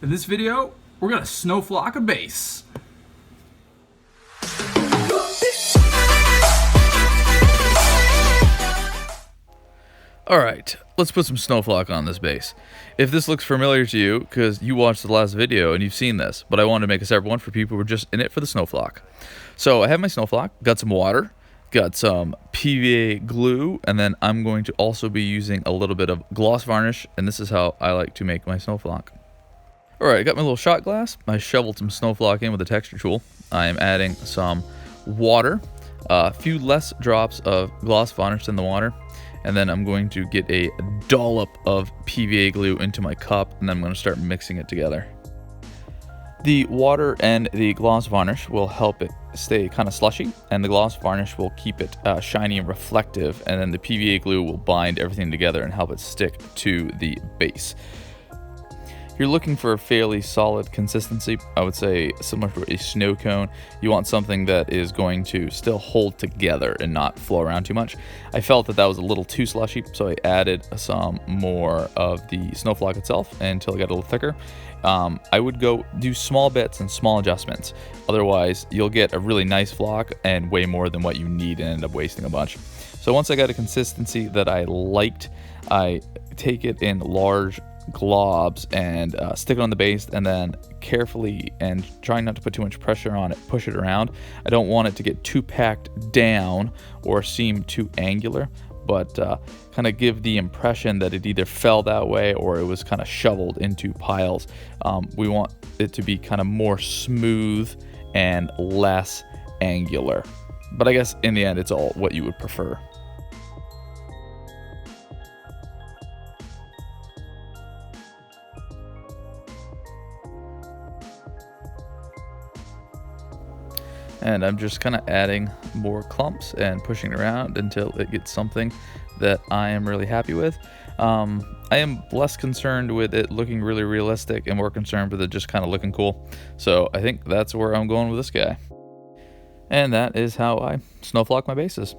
In this video, we're gonna snow flock a base. Alright, let's put some snow flock on this base. If this looks familiar to you, because you watched the last video and you've seen this, but I wanted to make a separate one for people who are just in it for the snow flock. So I have my snow flock, got some water, got some PVA glue, and then I'm going to also be using a little bit of gloss varnish, and this is how I like to make my snow flock. Alright, I got my little shot glass. I shoveled some snow flock in with a texture tool. I am adding some water, a few less drops of gloss varnish in the water, and then I'm going to get a dollop of PVA glue into my cup, and then I'm going to start mixing it together. The water and the gloss varnish will help it stay kind of slushy, and the gloss varnish will keep it shiny and reflective, and then the PVA glue will bind everything together and help it stick to the base. If you're looking for a fairly solid consistency, I would say similar to a snow cone, you want something that is going to still hold together and not flow around too much. I felt that was a little too slushy, so I added some more of the snow flock itself until it got a little thicker. I would go do small bits and small adjustments. Otherwise, you'll get a really nice flock and way more than what you need and end up wasting a bunch. So once I got a consistency that I liked, I take it in large globs and stick it on the base, and then carefully and trying not to put too much pressure on it, push it around. I don't want it to get too packed down or seem too angular, but kind of give the impression that it either fell that way or it was kind of shoveled into piles. We want it to be kind of more smooth and less angular, but I guess in the end it's all what you would prefer. And I'm just kind of adding more clumps and pushing it around until it gets something that I am really happy with. I am less concerned with it looking really realistic and more concerned with it just kind of looking cool. So I think that's where I'm going with this guy. And that is how I snow flock my bases.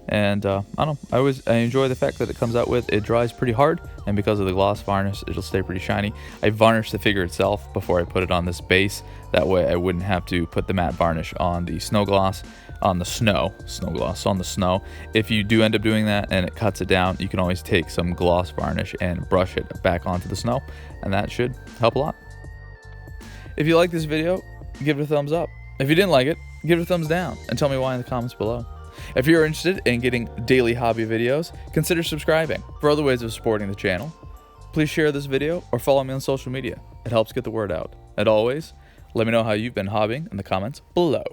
And I don't know, I enjoy the fact that it comes out with, it dries pretty hard, and because of the gloss varnish, it'll stay pretty shiny. I varnished the figure itself before I put it on this base. That way I wouldn't have to put the matte varnish on the snow gloss, on the snow gloss on the snow. If you do end up doing that and it cuts it down, you can always take some gloss varnish and brush it back onto the snow, and that should help a lot. If you like this video, give it a thumbs up. If you didn't like it, give it a thumbs down and tell me why in the comments below. If you're interested in getting daily hobby videos, consider subscribing. For other ways of supporting the channel, please share this video or follow me on social media. It helps get the word out. And always, let me know how you've been hobbying in the comments below.